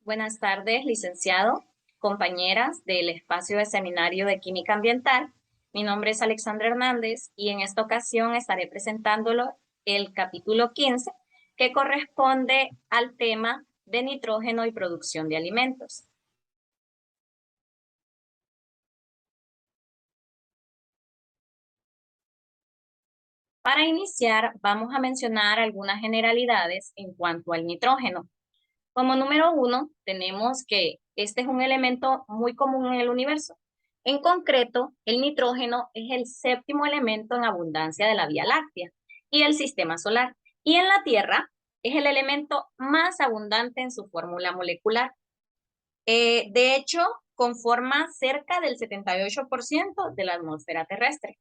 Buenas tardes, licenciado, compañeras del espacio de seminario de Química Ambiental. Mi nombre es Alexandra Hernández y en esta ocasión estaré presentándolo el capítulo 15, que corresponde al tema de nitrógeno y producción de alimentos. Para iniciar, vamos a mencionar algunas generalidades en cuanto al nitrógeno. Como número uno, tenemos que este es un elemento muy común en el universo. En concreto, el nitrógeno es el séptimo elemento en abundancia de la Vía Láctea y el sistema solar. Y en la Tierra es el elemento más abundante en su fórmula molecular. De hecho, conforma cerca del 78% de la atmósfera terrestre.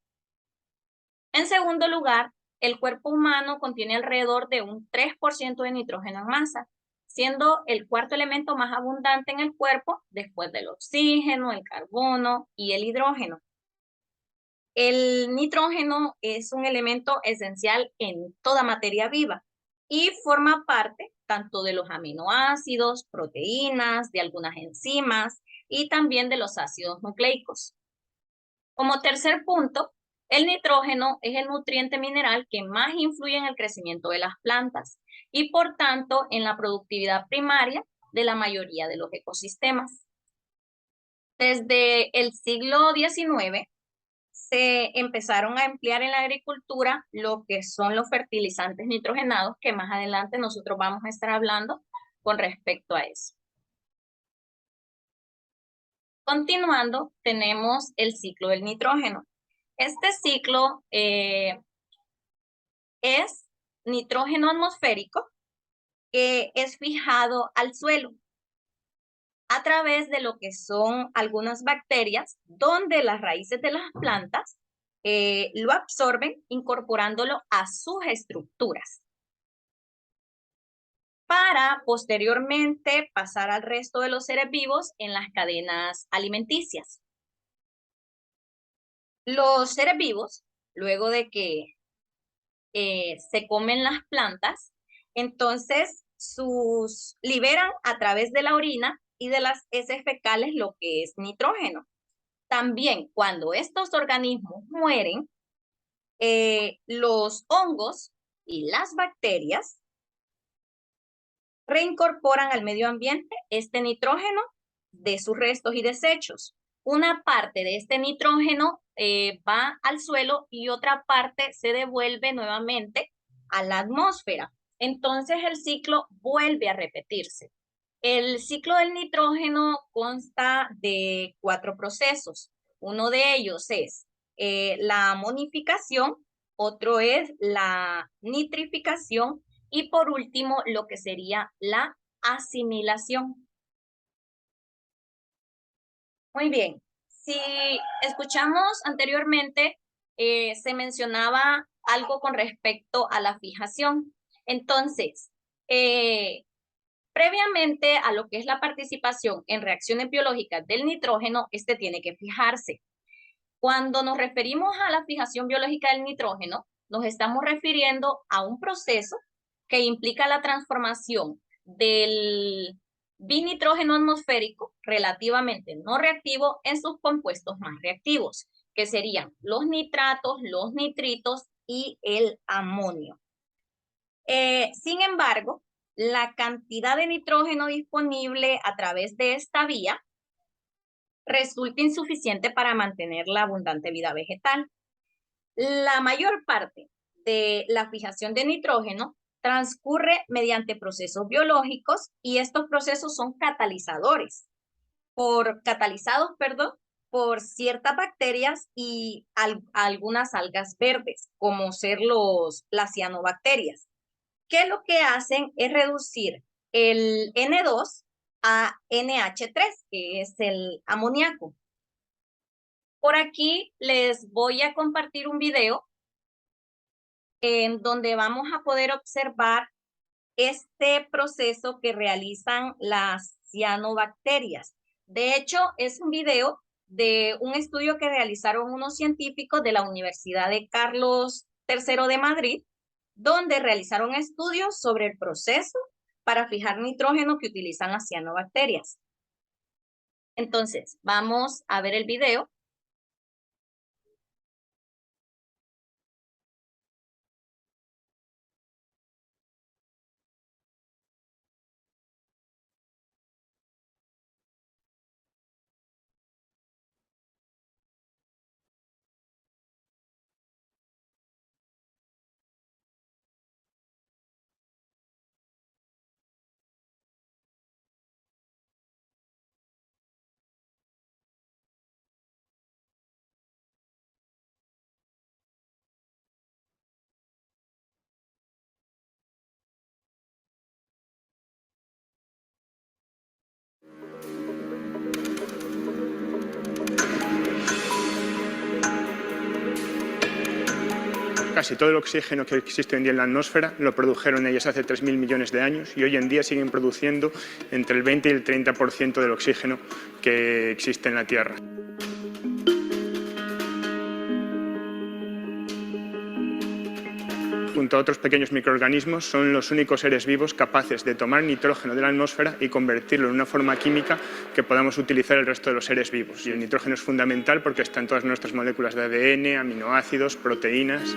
En segundo lugar, el cuerpo humano contiene alrededor de un 3% de nitrógeno en masa, siendo el cuarto elemento más abundante en el cuerpo después del oxígeno, el carbono y el hidrógeno. El nitrógeno es un elemento esencial en toda materia viva y forma parte tanto de los aminoácidos, proteínas, de algunas enzimas y también de los ácidos nucleicos. Como tercer punto, el nitrógeno es el nutriente mineral que más influye en el crecimiento de las plantas y por tanto en la productividad primaria de la mayoría de los ecosistemas. Desde el siglo XIX se empezaron a emplear en la agricultura lo que son los fertilizantes nitrogenados, que más adelante nosotros vamos a estar hablando con respecto a eso. Continuando, tenemos el ciclo del nitrógeno. Este ciclo es nitrógeno atmosférico que es fijado al suelo a través de lo que son algunas bacterias, donde las raíces de las plantas lo absorben incorporándolo a sus estructuras para posteriormente pasar al resto de los seres vivos en las cadenas alimenticias. Los seres vivos, luego de que se comen las plantas, entonces liberan a través de la orina y de las heces fecales lo que es nitrógeno. También cuando estos organismos mueren, los hongos y las bacterias reincorporan al medio ambiente este nitrógeno de sus restos y desechos. Una parte de este nitrógeno va al suelo y otra parte se devuelve nuevamente a la atmósfera. Entonces el ciclo vuelve a repetirse. El ciclo del nitrógeno consta de 4 procesos. Uno de ellos es la amonificación, otro es la nitrificación y por último lo que sería la asimilación. Muy bien, si escuchamos anteriormente, se mencionaba algo con respecto a la fijación. Entonces, previamente a lo que es la participación en reacciones biológicas del nitrógeno, este tiene que fijarse. Cuando nos referimos a la fijación biológica del nitrógeno, nos estamos refiriendo a un proceso que implica la transformación del binitrógeno atmosférico relativamente no reactivo en sus compuestos más reactivos, que serían los nitratos, los nitritos y el amonio. Sin embargo, la cantidad de nitrógeno disponible a través de esta vía resulta insuficiente para mantener la abundante vida vegetal. La mayor parte de la fijación de nitrógeno transcurre mediante procesos biológicos y estos procesos son catalizados por ciertas bacterias y algunas algas verdes, como ser las cianobacterias, que lo que hacen es reducir el N2 a NH3, que es el amoníaco. Por aquí les voy a compartir un video en donde vamos a poder observar este proceso que realizan las cianobacterias. De hecho, es un video de un estudio que realizaron unos científicos de la Universidad de Carlos III de Madrid, donde realizaron estudios sobre el proceso para fijar nitrógeno que utilizan las cianobacterias. Entonces, vamos a ver el video. Casi todo el oxígeno que existe hoy en día en la atmósfera lo produjeron ellas hace 3.000 millones de años y hoy en día siguen produciendo entre el 20 y el 30% del oxígeno que existe en la Tierra. Junto a otros pequeños microorganismos, son los únicos seres vivos capaces de tomar nitrógeno de la atmósfera y convertirlo en una forma química que podamos utilizar el resto de los seres vivos. Y el nitrógeno es fundamental porque está en todas nuestras moléculas de ADN, aminoácidos, proteínas.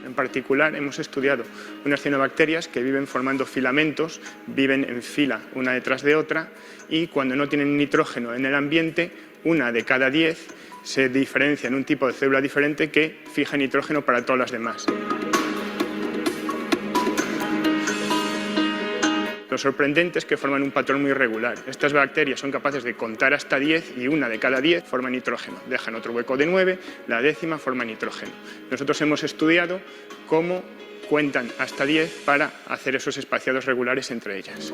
En particular, hemos estudiado unas cianobacterias que viven formando filamentos, viven en fila una detrás de otra y cuando no tienen nitrógeno en el ambiente, una de cada 10 se diferencia en un tipo de célula diferente que fija nitrógeno para todas las demás. Lo sorprendente es que forman un patrón muy irregular. Estas bacterias son capaces de contar hasta 10 y una de cada 10 forma nitrógeno. Dejan otro hueco de 9, la décima forma nitrógeno. Nosotros hemos estudiado cómo cuentan hasta 10 para hacer esos espaciados regulares entre ellas.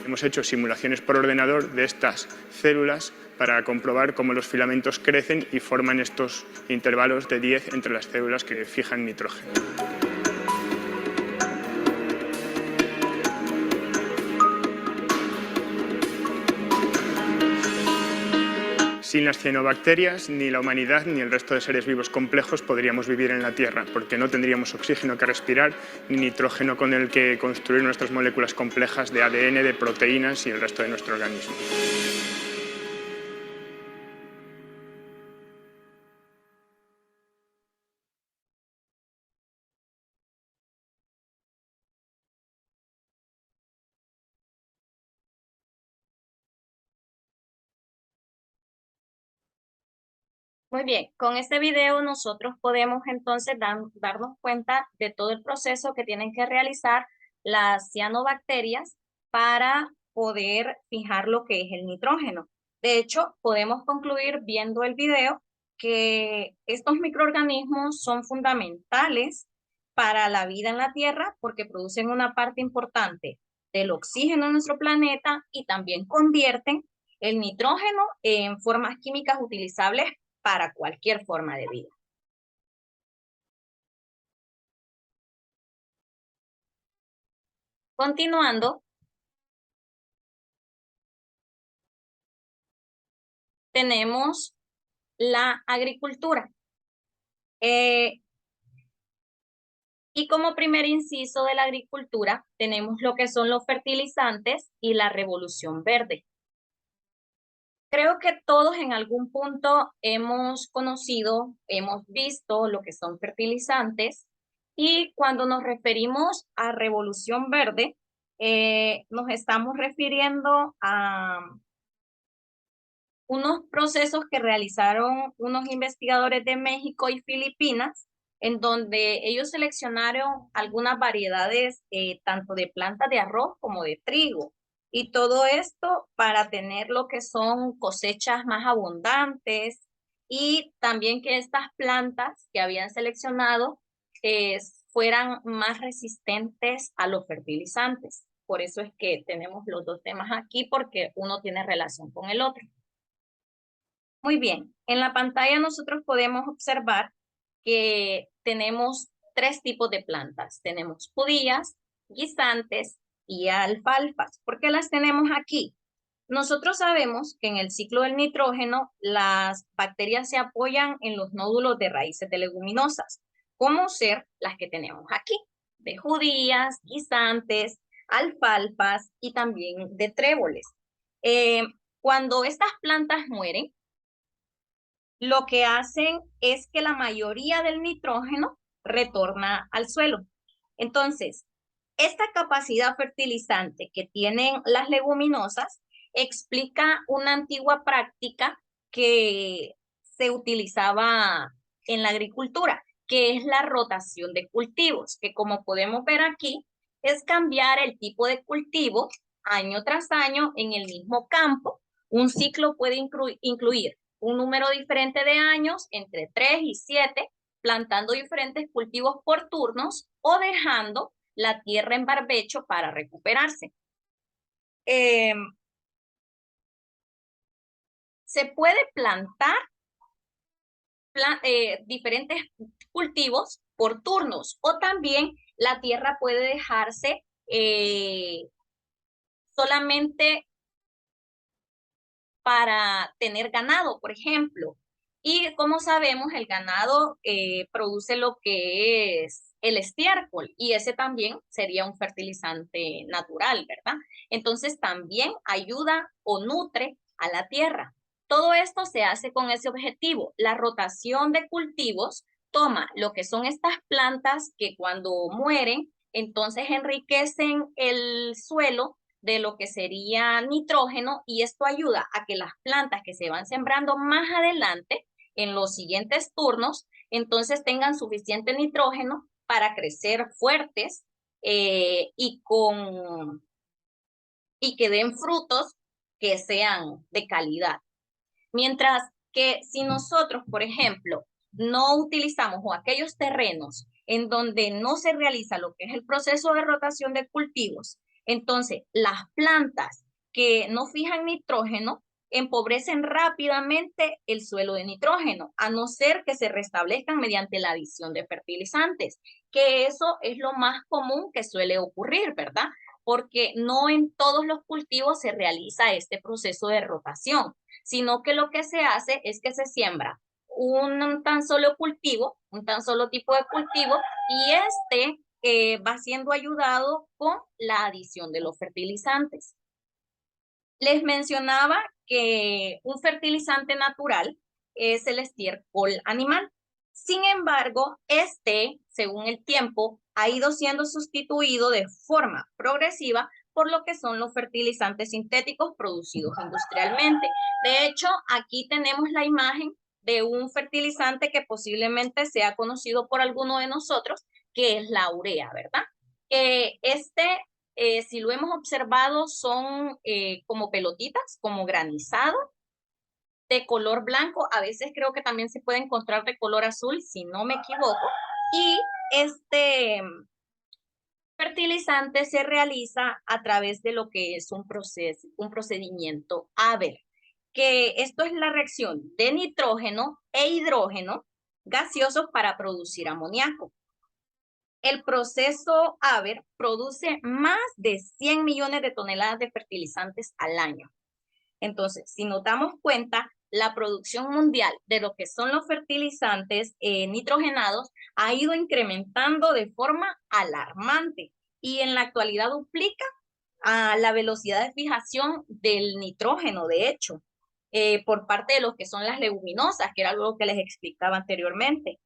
Hemos hecho simulaciones por ordenador de estas células para comprobar cómo los filamentos crecen y forman estos intervalos de 10 entre las células que fijan nitrógeno. Sin las cianobacterias, ni la humanidad ni el resto de seres vivos complejos podríamos vivir en la Tierra, porque no tendríamos oxígeno que respirar, ni nitrógeno con el que construir nuestras moléculas complejas de ADN, de proteínas y el resto de nuestro organismo. Muy bien, con este video nosotros podemos entonces darnos cuenta de todo el proceso que tienen que realizar las cianobacterias para poder fijar lo que es el nitrógeno. De hecho, podemos concluir viendo el video que estos microorganismos son fundamentales para la vida en la Tierra porque producen una parte importante del oxígeno en nuestro planeta y también convierten el nitrógeno en formas químicas utilizables para cualquier forma de vida. Continuando, tenemos la agricultura. Y como primer inciso de la agricultura, tenemos lo que son los fertilizantes y la revolución verde. Creo que todos en algún punto hemos conocido, hemos visto lo que son fertilizantes y cuando nos referimos a revolución verde, nos estamos refiriendo a unos procesos que realizaron unos investigadores de México y Filipinas, en donde ellos seleccionaron algunas variedades tanto de plantas de arroz como de trigo. Y todo esto para tener lo que son cosechas más abundantes y también que estas plantas que habían seleccionado fueran más resistentes a los fertilizantes. Por eso es que tenemos los dos temas aquí porque uno tiene relación con el otro. Muy bien, en la pantalla nosotros podemos observar que tenemos tres tipos de plantas. Tenemos judías, guisantes y alfalfas. ¿Por qué las tenemos aquí? Nosotros sabemos que en el ciclo del nitrógeno las bacterias se apoyan en los nódulos de raíces de leguminosas, como ser las que tenemos aquí, de judías, guisantes, alfalfas y también de tréboles. Cuando estas plantas mueren, lo que hacen es que la mayoría del nitrógeno retorna al suelo. Entonces, esta capacidad fertilizante que tienen las leguminosas explica una antigua práctica que se utilizaba en la agricultura, que es la rotación de cultivos, que como podemos ver aquí, es cambiar el tipo de cultivo año tras año en el mismo campo. Un ciclo puede incluir un número diferente de años, entre 3 y 7, plantando diferentes cultivos por turnos o dejando la tierra en barbecho para recuperarse. Se puede plantar diferentes cultivos por turnos o también la tierra puede dejarse solamente para tener ganado, por ejemplo. Y como sabemos, el ganado produce lo que es el estiércol y ese también sería un fertilizante natural, ¿verdad? Entonces también ayuda o nutre a la tierra. Todo esto se hace con ese objetivo. La rotación de cultivos toma lo que son estas plantas que cuando mueren, entonces enriquecen el suelo de lo que sería nitrógeno y esto ayuda a que las plantas que se van sembrando más adelante en los siguientes turnos, entonces tengan suficiente nitrógeno para crecer fuertes y que den frutos que sean de calidad. Mientras que si nosotros, por ejemplo, no utilizamos o aquellos terrenos en donde no se realiza lo que es el proceso de rotación de cultivos, entonces las plantas que no fijan nitrógeno empobrecen rápidamente el suelo de nitrógeno, a no ser que se restablezcan mediante la adición de fertilizantes, que eso es lo más común que suele ocurrir, ¿verdad? Porque no en todos los cultivos se realiza este proceso de rotación, sino que lo que se hace es que se siembra un tan solo cultivo, un tan solo tipo de cultivo, y va siendo ayudado con la adición de los fertilizantes. Les mencionaba que un fertilizante natural es el estiércol animal. Sin embargo, según el tiempo, ha ido siendo sustituido de forma progresiva por lo que son los fertilizantes sintéticos producidos industrialmente. De hecho, aquí tenemos la imagen de un fertilizante que posiblemente sea conocido por alguno de nosotros, que es la urea, ¿verdad? Si lo hemos observado, son como pelotitas, como granizado, de color blanco. A veces creo que también se puede encontrar de color azul, si no me equivoco. Y este fertilizante se realiza a través de lo que es un procedimiento Haber, que esto es la reacción de nitrógeno e hidrógeno gaseosos para producir amoníaco. El proceso Haber produce más de 100 millones de toneladas de fertilizantes al año. Entonces, si nos damos cuenta, la producción mundial de lo que son los fertilizantes nitrogenados ha ido incrementando de forma alarmante y en la actualidad duplica a la velocidad de fijación del nitrógeno, de hecho, por parte de lo que son las leguminosas, que era algo que les explicaba anteriormente.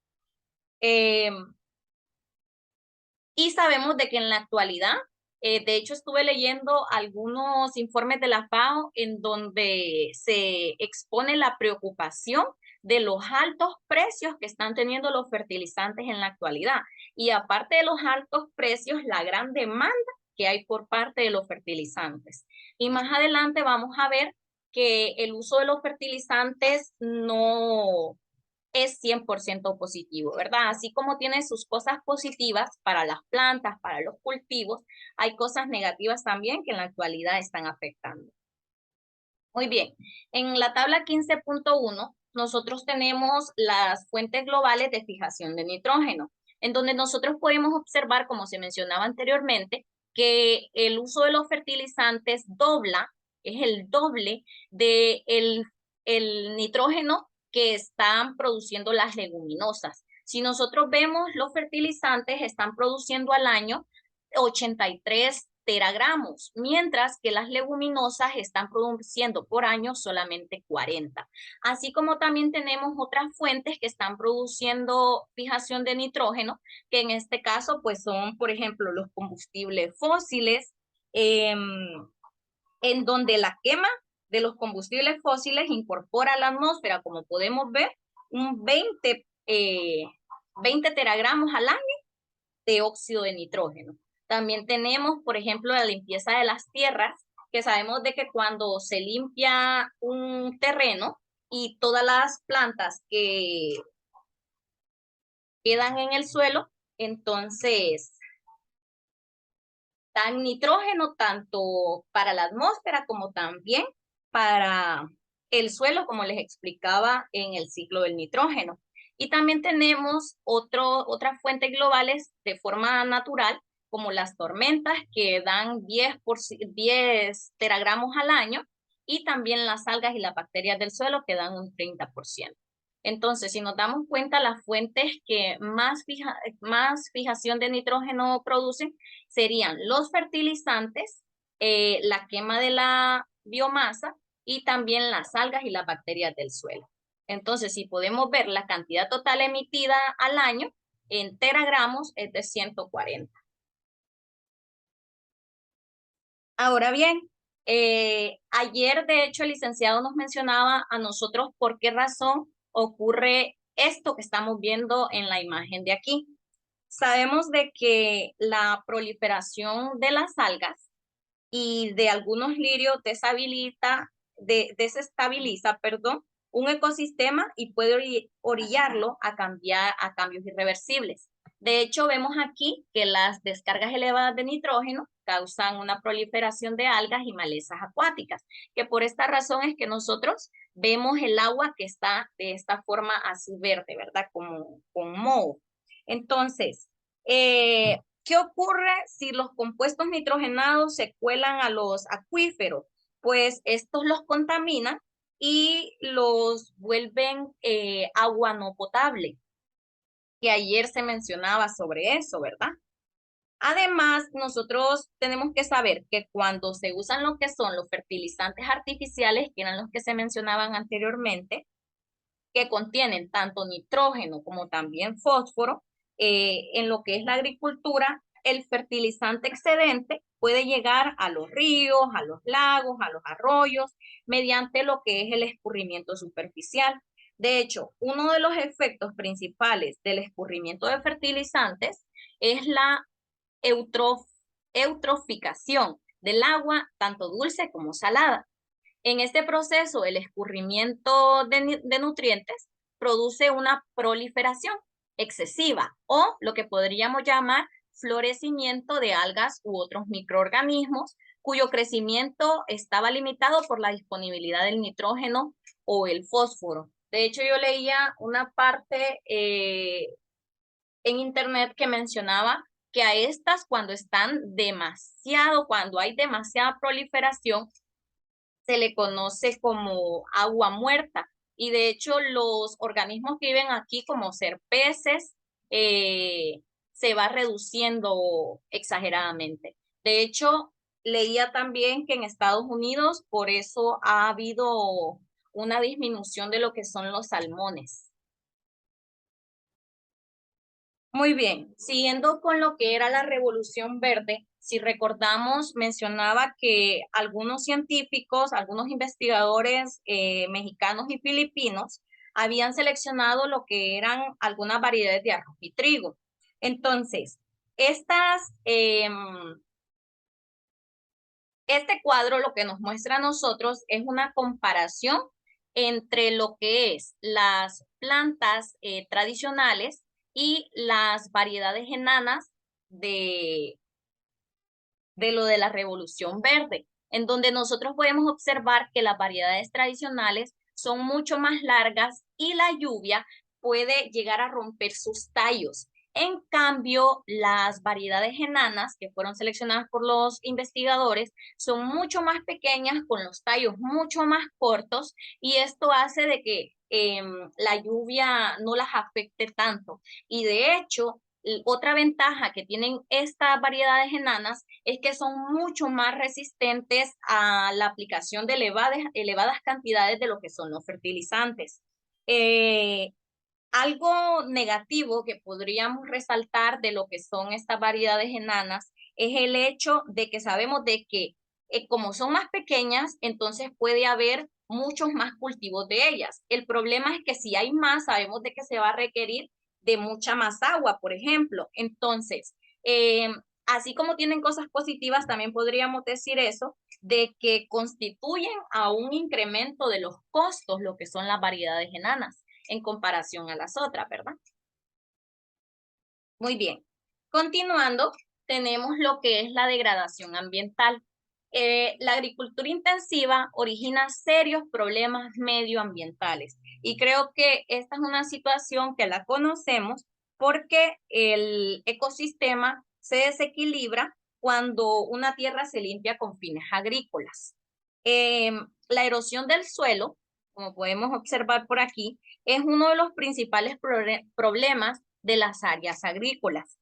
Y sabemos de que en la actualidad, de hecho estuve leyendo algunos informes de la FAO en donde se expone la preocupación de los altos precios que están teniendo los fertilizantes en la actualidad. Y aparte de los altos precios, la gran demanda que hay por parte de los fertilizantes. Y más adelante vamos a ver que el uso de los fertilizantes no es 100% positivo, ¿verdad? Así como tiene sus cosas positivas para las plantas, para los cultivos, hay cosas negativas también que en la actualidad están afectando. Muy bien, en la tabla 15.1 nosotros tenemos las fuentes globales de fijación de nitrógeno, en donde nosotros podemos observar, como se mencionaba anteriormente, que el uso de los fertilizantes dobla es el doble de el nitrógeno que están produciendo las leguminosas. Si nosotros vemos, los fertilizantes están produciendo al año 83 teragramos, mientras que las leguminosas están produciendo por año solamente 40. Así como también tenemos otras fuentes que están produciendo fijación de nitrógeno, que en este caso pues son, por ejemplo, los combustibles fósiles, en donde la quema de los combustibles fósiles incorpora a la atmósfera, como podemos ver, un 20 teragramos al año de óxido de nitrógeno. También tenemos, por ejemplo, la limpieza de las tierras, que sabemos de que cuando se limpia un terreno y todas las plantas que quedan en el suelo, entonces dan nitrógeno tanto para la atmósfera como también para el suelo, como les explicaba en el ciclo del nitrógeno. Y también tenemos otras fuentes globales de forma natural, como las tormentas, que dan 10 teragramos al año, y también las algas y las bacterias del suelo, que dan un 30%. Entonces, si nos damos cuenta, las fuentes que más fijación de nitrógeno producen serían los fertilizantes, la quema de la biomasa y también las algas y las bacterias del suelo. Entonces, si podemos ver la cantidad total emitida al año en teragramos es de 140. Ahora bien, ayer de hecho el licenciado nos mencionaba a nosotros por qué razón ocurre esto que estamos viendo en la imagen de aquí. Sabemos de que la proliferación de las algas y de algunos lirios desestabiliza, un ecosistema y puede orillarlo a cambios irreversibles. De hecho, vemos aquí que las descargas elevadas de nitrógeno causan una proliferación de algas y malezas acuáticas, que por esta razón es que nosotros vemos el agua que está de esta forma así verde, ¿verdad? Como con moho. Entonces, ¿qué ocurre si los compuestos nitrogenados se cuelan a los acuíferos? Pues estos los contaminan y los vuelven agua no potable, que ayer se mencionaba sobre eso, ¿verdad? Además, nosotros tenemos que saber que cuando se usan lo que son los fertilizantes artificiales, que eran los que se mencionaban anteriormente, que contienen tanto nitrógeno como también fósforo, en lo que es la agricultura, el fertilizante excedente puede llegar a los ríos, a los lagos, a los arroyos, mediante lo que es el escurrimiento superficial. De hecho, uno de los efectos principales del escurrimiento de fertilizantes es la eutroficación del agua, tanto dulce como salada. En este proceso, el escurrimiento de nutrientes produce una proliferación excesiva o lo que podríamos llamar florecimiento de algas u otros microorganismos cuyo crecimiento estaba limitado por la disponibilidad del nitrógeno o el fósforo. De hecho, yo leía una parte en internet que mencionaba que a estas cuando cuando hay demasiada proliferación, se le conoce como agua muerta. Y de hecho, los organismos que viven aquí, como ser peces, se va reduciendo exageradamente. De hecho, leía también que en Estados Unidos, por eso ha habido una disminución de lo que son los salmones. Muy bien, siguiendo con lo que era la Revolución Verde, si recordamos, mencionaba que algunos científicos, algunos investigadores mexicanos y filipinos habían seleccionado lo que eran algunas variedades de arroz y trigo. Entonces, este cuadro lo que nos muestra a nosotros es una comparación entre lo que es las plantas tradicionales y las variedades enanas de lo de la Revolución Verde, en donde nosotros podemos observar que las variedades tradicionales son mucho más largas y la lluvia puede llegar a romper sus tallos. En cambio, las variedades enanas que fueron seleccionadas por los investigadores son mucho más pequeñas, con los tallos mucho más cortos, y esto hace de que la lluvia no las afecte tanto. Y de hecho, otra ventaja que tienen estas variedades enanas es que son mucho más resistentes a la aplicación de elevadas cantidades de lo que son los fertilizantes. Algo negativo que podríamos resaltar de lo que son estas variedades enanas es el hecho de que sabemos de que como son más pequeñas, entonces puede haber muchos más cultivos de ellas. El problema es que si hay más, sabemos de que se va a requerir de mucha más agua, por ejemplo. Entonces, así como tienen cosas positivas, también podríamos decir eso, de que constituyen a un incremento de los costos, lo que son las variedades enanas en comparación a las otras, ¿verdad? Muy bien. Continuando, tenemos lo que es la degradación ambiental. La agricultura intensiva origina serios problemas medioambientales y creo que esta es una situación que la conocemos porque el ecosistema se desequilibra cuando una tierra se limpia con fines agrícolas. La erosión del suelo, como podemos observar por aquí, es uno de los principales problemas de las áreas agrícolas.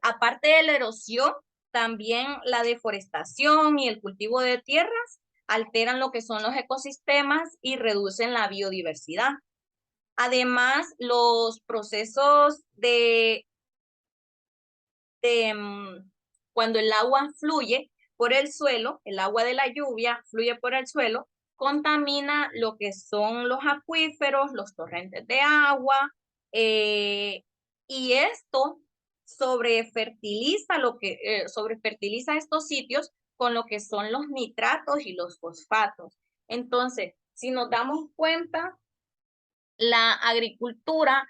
Aparte de la erosión, también la deforestación y el cultivo de tierras alteran lo que son los ecosistemas y reducen la biodiversidad. Además, los procesos cuando el agua fluye por el suelo, el agua de la lluvia fluye por el suelo, contamina lo que son los acuíferos, los torrentes de agua, y esto sobrefertiliza estos sitios con lo que son los nitratos y los fosfatos. Entonces, si nos damos cuenta, la agricultura,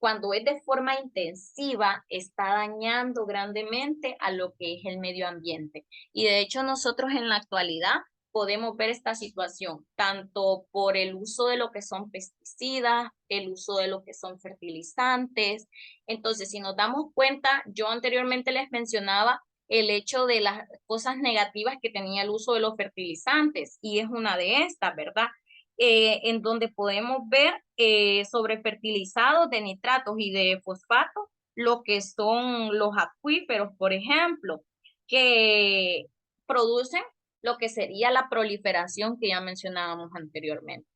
cuando es de forma intensiva, está dañando grandemente a lo que es el medio ambiente. Y de hecho, nosotros en la actualidad podemos ver esta situación, tanto por el uso de lo que son pesticidas, el uso de lo que son fertilizantes. Entonces, si nos damos cuenta, yo anteriormente les mencionaba el hecho de las cosas negativas que tenía el uso de los fertilizantes, y es una de estas, ¿verdad? En donde podemos ver sobre fertilizados de nitratos y de fosfatos, lo que son los acuíferos, por ejemplo, que producen lo que sería la proliferación que ya mencionábamos anteriormente.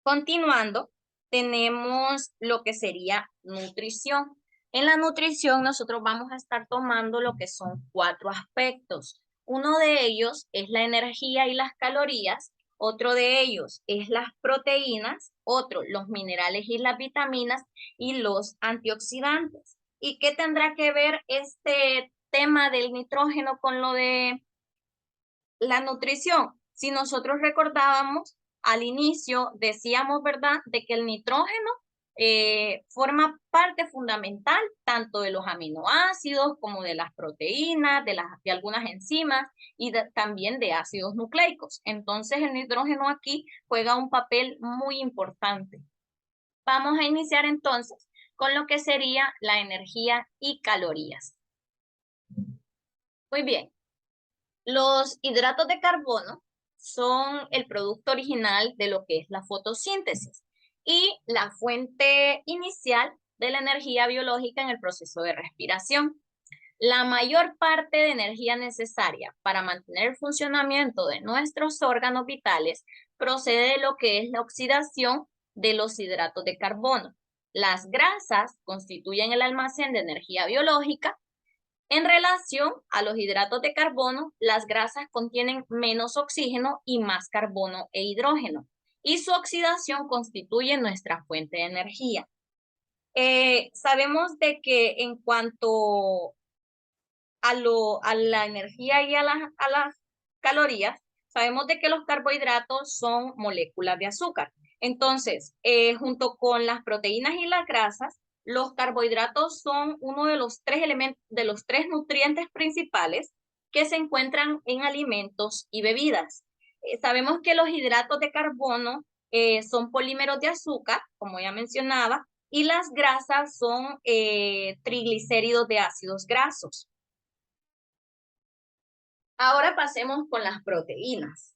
Continuando, tenemos lo que sería nutrición. En la nutrición nosotros vamos a estar tomando lo que son 4 aspectos. Uno de ellos es la energía y las calorías, otro de ellos es las proteínas, otro los minerales y las vitaminas y los antioxidantes. ¿Y qué tendrá que ver este tema del nitrógeno con lo de la nutrición? Si nosotros recordábamos, al inicio decíamos, ¿verdad?, de que el nitrógeno forma parte fundamental tanto de los aminoácidos como de las proteínas, de algunas enzimas y también de ácidos nucleicos. Entonces el nitrógeno aquí juega un papel muy importante. Vamos a iniciar entonces con lo que sería la energía y calorías. Muy bien. Los hidratos de carbono son el producto original de lo que es la fotosíntesis y la fuente inicial de la energía biológica en el proceso de respiración. La mayor parte de energía necesaria para mantener el funcionamiento de nuestros órganos vitales procede de lo que es la oxidación de los hidratos de carbono. Las grasas constituyen el almacén de energía biológica. En relación a los hidratos de carbono, las grasas contienen menos oxígeno y más carbono e hidrógeno, y su oxidación constituye nuestra fuente de energía. Sabemos de que en cuanto a la energía y a las calorías, sabemos de que los carbohidratos son moléculas de azúcar. Entonces, junto con las proteínas y las grasas, los carbohidratos son uno de los 3 elementos, de los 3 nutrientes principales que se encuentran en alimentos y bebidas. Sabemos que los hidratos de carbono son polímeros de azúcar, como ya mencionaba, y las grasas son triglicéridos de ácidos grasos. Ahora pasemos con las proteínas.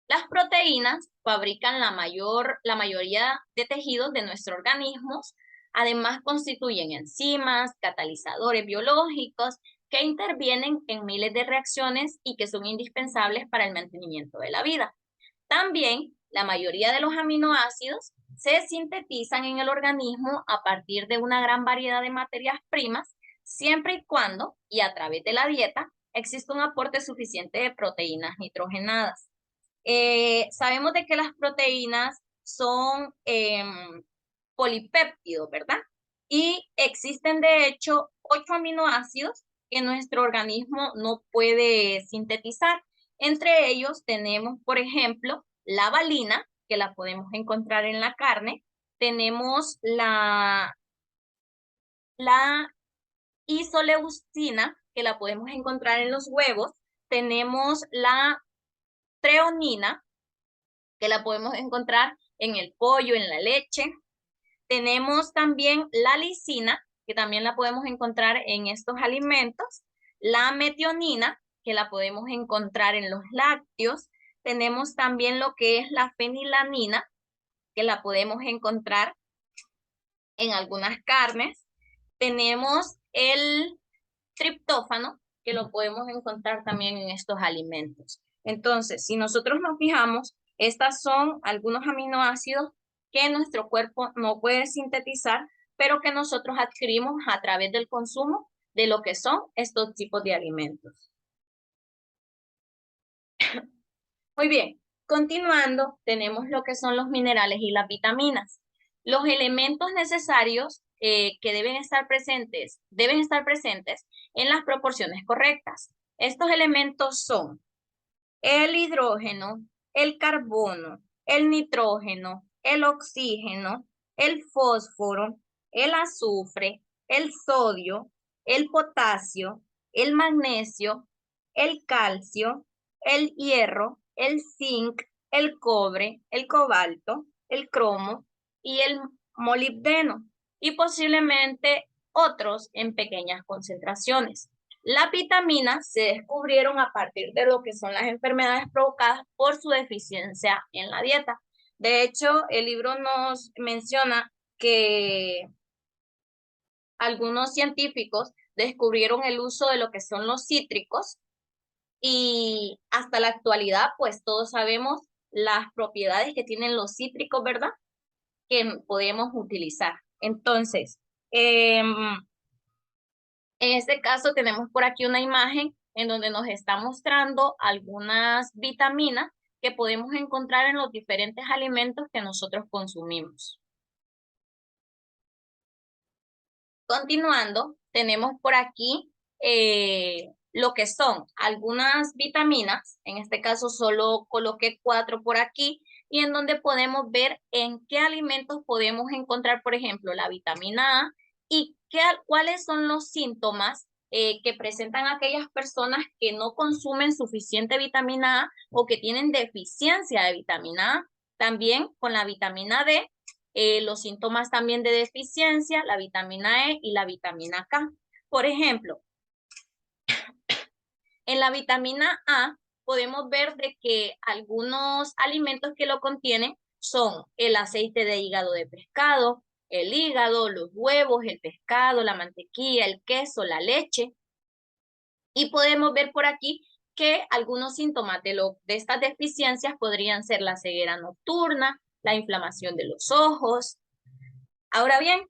Las proteínas fabrican la mayoría de tejidos de nuestro organismo. Además, constituyen enzimas, catalizadores biológicos que intervienen en miles de reacciones y que son indispensables para el mantenimiento de la vida. También, la mayoría de los aminoácidos se sintetizan en el organismo a partir de una gran variedad de materias primas, siempre y cuando, y a través de la dieta, existe un aporte suficiente de proteínas nitrogenadas. Sabemos de que las proteínas son polipéptidos, ¿verdad? Y existen de hecho 8 aminoácidos que nuestro organismo no puede sintetizar. Entre ellos tenemos, por ejemplo, la valina, que la podemos encontrar en la carne. Tenemos la isoleucina, que la podemos encontrar en los huevos. Tenemos la treonina, que la podemos encontrar en el pollo, en la leche. Tenemos también la lisina, que también la podemos encontrar en estos alimentos. La metionina, que la podemos encontrar en los lácteos. Tenemos también lo que es la fenilalanina, que la podemos encontrar en algunas carnes. Tenemos el triptófano, que lo podemos encontrar también en estos alimentos. Entonces, si nosotros nos fijamos, estas son algunos aminoácidos que nuestro cuerpo no puede sintetizar, pero que nosotros adquirimos a través del consumo de lo que son estos tipos de alimentos. Muy bien, continuando, tenemos lo que son los minerales y las vitaminas. Los elementos necesarios que deben estar presentes en las proporciones correctas. Estos elementos son el hidrógeno, el carbono, el nitrógeno, el oxígeno, el fósforo, el azufre, el sodio, el potasio, el magnesio, el calcio, el hierro, el zinc, el cobre, el cobalto, el cromo y el molibdeno, y posiblemente otros en pequeñas concentraciones. Las vitaminas se descubrieron a partir de lo que son las enfermedades provocadas por su deficiencia en la dieta. De hecho, el libro nos menciona que algunos científicos descubrieron el uso de lo que son los cítricos y hasta la actualidad, pues todos sabemos las propiedades que tienen los cítricos, ¿verdad? Que podemos utilizar. Entonces, en este caso tenemos por aquí una imagen en donde nos está mostrando algunas vitaminas que podemos encontrar en los diferentes alimentos que nosotros consumimos. Continuando, tenemos por aquí lo que son algunas vitaminas, en este caso solo coloqué 4 por aquí, y en donde podemos ver en qué alimentos podemos encontrar, por ejemplo, la vitamina A y cuáles son los síntomas que presentan aquellas personas que no consumen suficiente vitamina A o que tienen deficiencia de vitamina A. También con la vitamina D, los síntomas también de deficiencia, la vitamina E y la vitamina K. Por ejemplo, en la vitamina A podemos ver de que algunos alimentos que lo contienen son el aceite de hígado de pescado, el hígado, los huevos, el pescado, la mantequilla, el queso, la leche. Y podemos ver por aquí que algunos síntomas de estas deficiencias podrían ser la ceguera nocturna, la inflamación de los ojos. Ahora bien,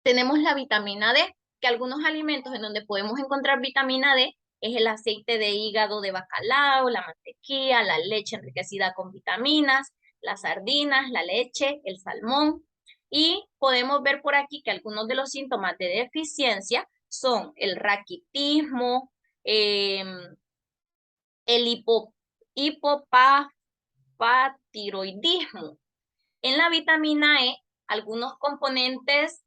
tenemos la vitamina D, que algunos alimentos en donde podemos encontrar vitamina D es el aceite de hígado de bacalao, la mantequilla, la leche enriquecida con vitaminas, las sardinas, la leche, el salmón. Y podemos ver por aquí que algunos de los síntomas de deficiencia son el raquitismo, el hipopatiroidismo. En la vitamina E, algunos componentes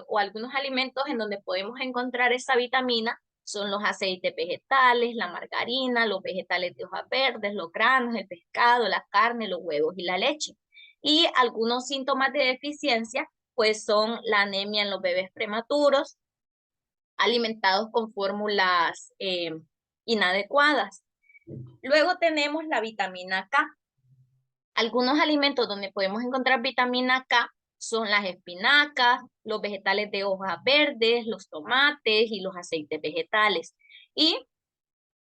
o algunos alimentos en donde podemos encontrar esa vitamina son los aceites vegetales, la margarina, los vegetales de hojas verdes, los granos, el pescado, la carne, los huevos y la leche. Y algunos síntomas de deficiencia pues son la anemia en los bebés prematuros, alimentados con fórmulas inadecuadas. Luego tenemos la vitamina K. Algunos alimentos donde podemos encontrar vitamina K son las espinacas, los vegetales de hojas verdes, los tomates y los aceites vegetales. Y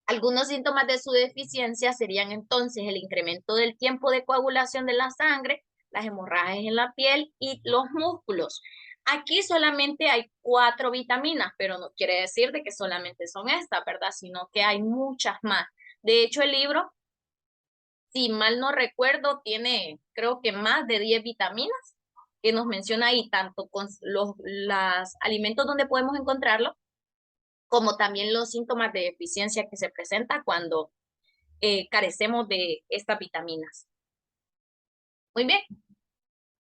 algunos síntomas de su deficiencia serían entonces el incremento del tiempo de coagulación de la sangre, las hemorragias en la piel y los músculos. Aquí solamente hay 4 vitaminas, pero no quiere decir de que solamente son estas, ¿verdad? Sino que hay muchas más. De hecho, el libro, si mal no recuerdo, tiene creo que más de 10 vitaminas que nos menciona ahí, tanto con los alimentos donde podemos encontrarlo, como también los síntomas de deficiencia que se presenta cuando carecemos de estas vitaminas. Muy bien.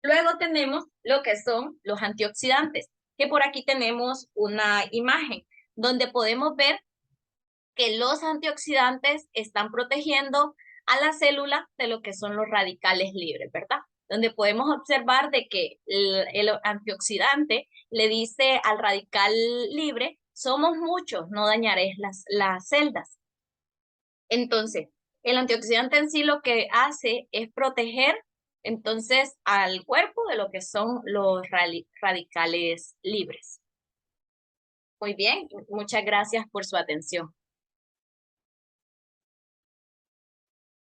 Luego tenemos lo que son los antioxidantes, que por aquí tenemos una imagen donde podemos ver que los antioxidantes están protegiendo a la célula de lo que son los radicales libres, ¿verdad? Donde podemos observar de que el antioxidante le dice al radical libre, somos muchos, no dañaréis las celdas. Entonces, el antioxidante en sí lo que hace es proteger entonces al cuerpo de lo que son los radicales libres. Muy bien, muchas gracias por su atención.